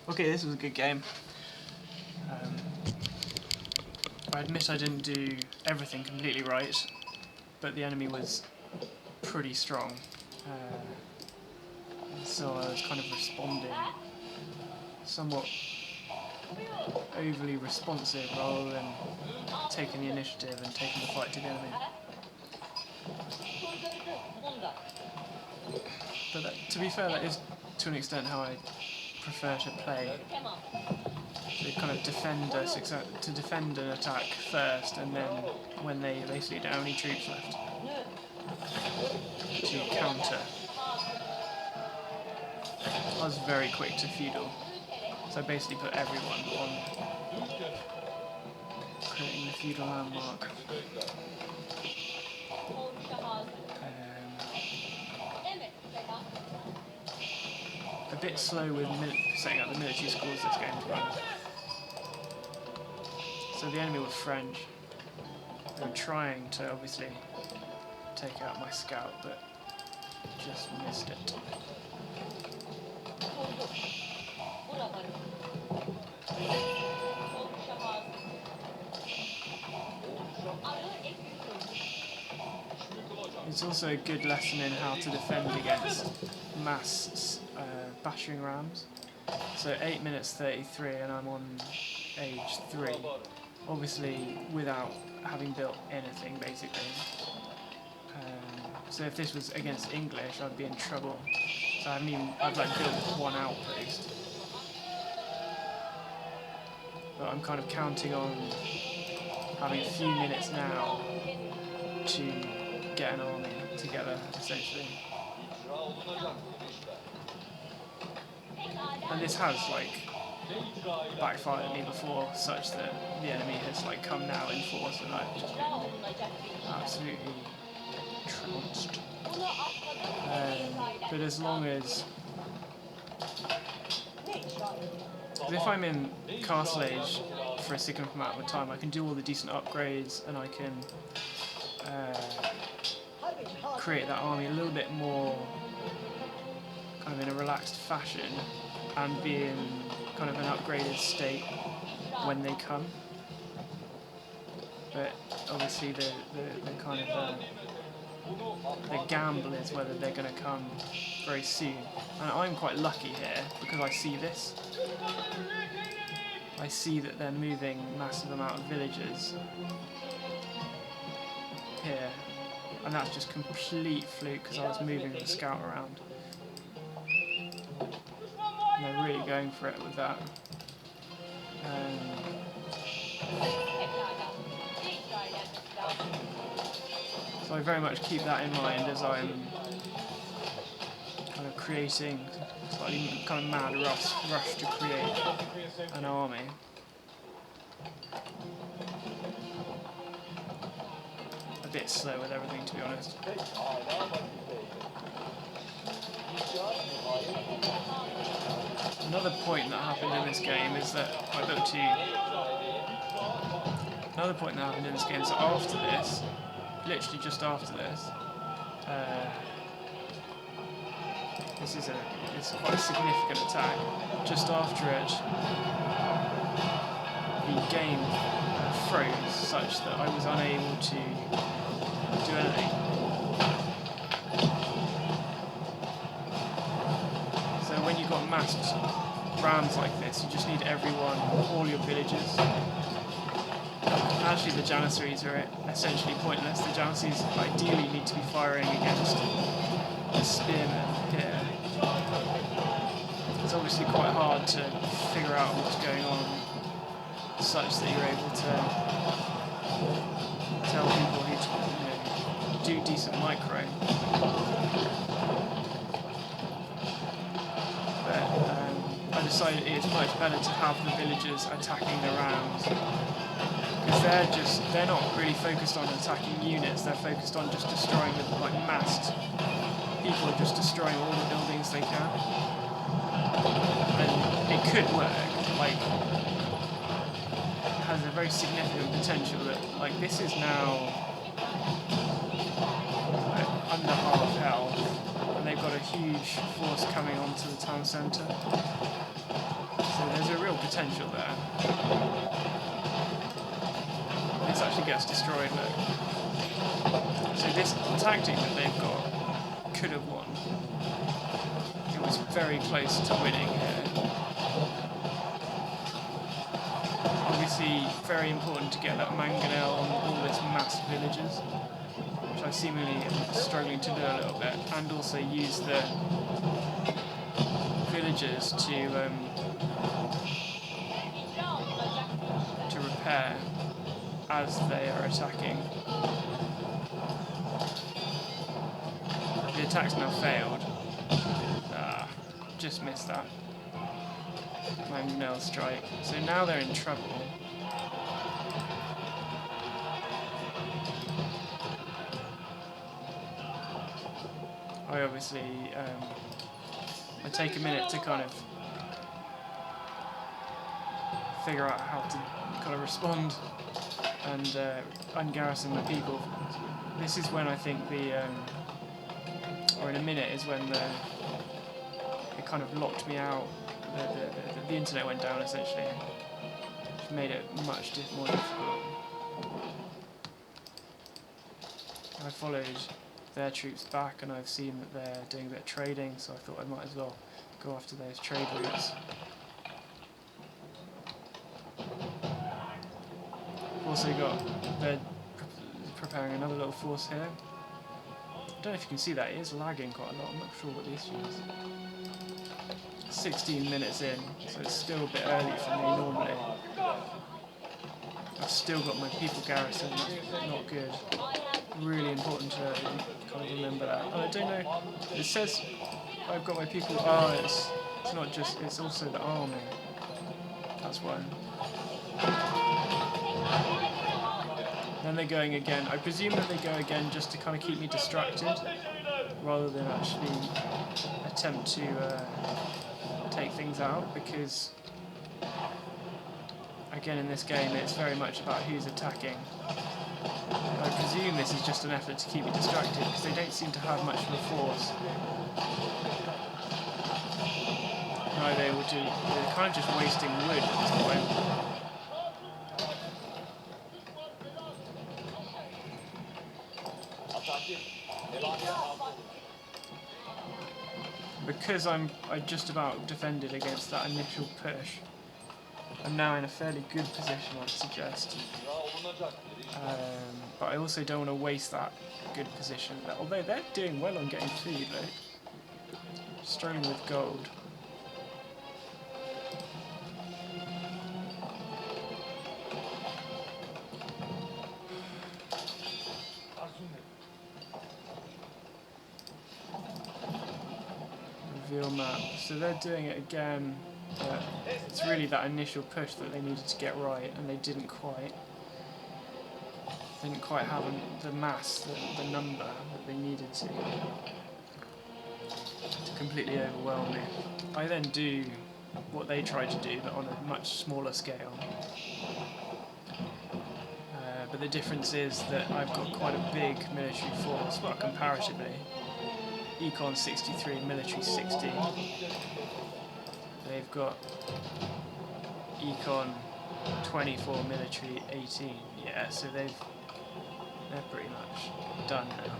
Okay, this was a good game. I admit I didn't do everything completely right, but the enemy was pretty strong. So I was kind of responding somewhat overly responsive rather than taking the initiative and taking the fight to the enemy. But to be fair, that is to an extent how I prefer to play. To kind of defend an attack first, and then when they basically don't have any troops left, to counter. I was very quick to feudal, so I basically put everyone on creating the feudal landmark. A bit slow with setting up the military schools this game, to be honest. So the enemy was French. They were trying to obviously take out my scout, but just missed it. It's also a good lesson in how to defend against mass battering rams. So 8 minutes 33 and I'm on age 3. Obviously without having built anything basically. So if this was against English I'd be in trouble. So I've like built one outpost. But I'm kind of counting on having a few minutes now to get an army together, essentially. And this has like backfired at me before, such that the enemy has like come now in force and I've just been absolutely trounced. But as long as if I'm in Castle Age for a significant amount of time, I can do all the decent upgrades and I can create that army a little bit more kind of in a relaxed fashion and be in kind of an upgraded state when they come. But obviously the kind of the gamble is whether they're going to come very soon. And I'm quite lucky here because I see this. I see that they're moving massive amount of villagers here. And that's just complete fluke because I was moving the scout around. And they're really going for it with that. So I very much keep that in mind as I'm kind of creating slightly kind of mad rush to create an army. A bit slow with everything, to be honest. Another point that happened in this game is that Another point that happened in this game is that after this, literally just after this, it's quite a significant attack. Just after it, the game froze such that I was unable to do anything. So when you've got massed rams like this, you just need everyone, all your villagers. Actually, the Janissaries are essentially pointless. The Janissaries ideally need to be firing against the spearmen here. It's obviously quite hard to figure out what's going on, such that you're able to tell people who do decent micro. But I decided it's much better to have the villagers attacking the rams. Because they're not really focused on attacking units, they're focused on just destroying the massed people, are just destroying all the buildings they can. And it could work, it has a very significant potential that this is now under half health and they've got a huge force coming onto the town centre. So real potential there. This actually gets destroyed, look. So this tactic that they've got could have won. It was very close to winning here. Obviously, very important to get that mangonel on all this mass villages, which I seemingly am struggling to do a little bit, and also use the villagers to repair as they are attacking. The attack's now failed. Just missed that. Mangonel strike. So now they're in trouble. I obviously I take a minute to kind of figure out how to kind of respond and ungarrison my people. This is when I think the or in a minute is when it kind of locked me out. The internet went down essentially, which made it much more difficult. I followed their troops back and I've seen that they're doing a bit of trading, so I thought I might as well go after those trade routes. I've also got, they're preparing another little force here. I don't know if you can see that, it is lagging quite a lot, I'm not sure what the issue is. 16 minutes in, so it's still a bit early for me normally. I've still got my people garrisoned, that's not good. Really important to kind of remember that. And I don't know, it says I've got my people, it's not just, it's also the army. That's one. Then they're going again. I presume that they go again just to kind of keep me distracted, rather than actually attempt to take things out, because again in this game it's very much about who's attacking. I presume this is just an effort to keep me distracted, because they don't seem to have much of a force. No, they're kind of just wasting wood at this point. Because I just about defended against that initial push, I'm now in a fairly good position, I'd suggest. But I also don't want to waste that good position. Although they're doing well on getting food, though. Struggling with gold. Reveal map. So they're doing it again. But it's really that initial push that they needed to get right, and they didn't quite. Didn't quite have the mass, the number that they needed to completely overwhelm me. I then do what they tried to do, but on a much smaller scale. But the difference is that I've got quite a big military force, well, comparatively. Econ 63, military 60. They've got Econ 24, military 18. Yeah, so they're pretty much done now.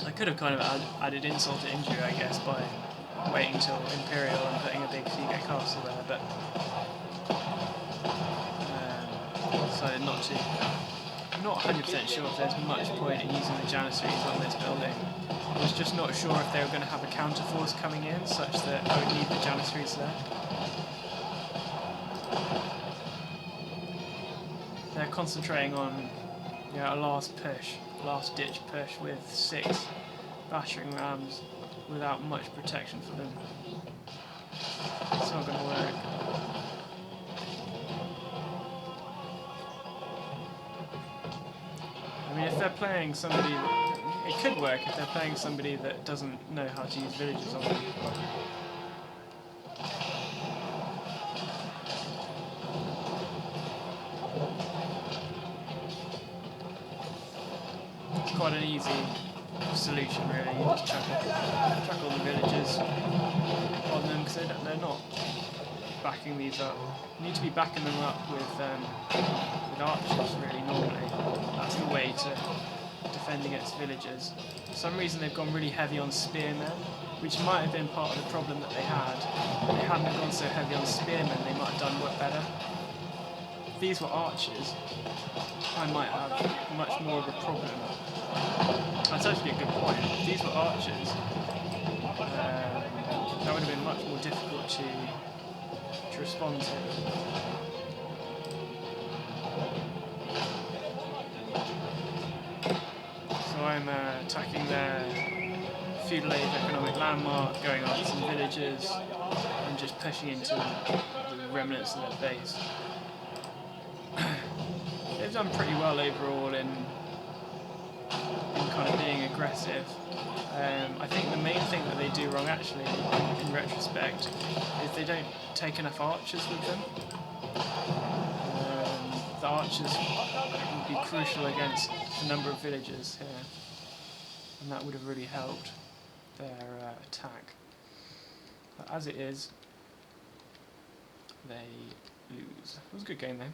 I could have kind of added insult to injury, I guess, by waiting till Imperial and putting a big Seagate castle there, but decided not to. I'm not 100% sure if there's much point in using the Janissaries on this building. I was just not sure if they were going to have a counter force coming in, such that I would need the Janissaries there. They're concentrating on a last ditch push with 6 battering rams without much protection for them. It's not going to work. I mean, if they're playing somebody, it could work if they're playing somebody that doesn't know how to use villages on them. quite an easy solution really. You just chuck all the villagers on them because they're not backing these up. You need to be backing them up with archers really normally. That's the way to defend against villagers. For some reason they've gone really heavy on spearmen, which might have been part of the problem that they had. If they hadn't gone so heavy on spearmen, they might have done much better. If these were archers, I might have much more of a problem. That's actually a good point. If these were archers, that would have been much more difficult to respond to. So I'm attacking their feudal age economic landmark, going after some villages, and just pushing into the remnants of their base. They've done pretty well overall in kind of being aggressive. I think the main thing that they do wrong, actually, in retrospect, is they don't take enough archers with them. The archers would be crucial against the number of villagers here, and that would have really helped their attack. But as it is, they lose. It was a good game though.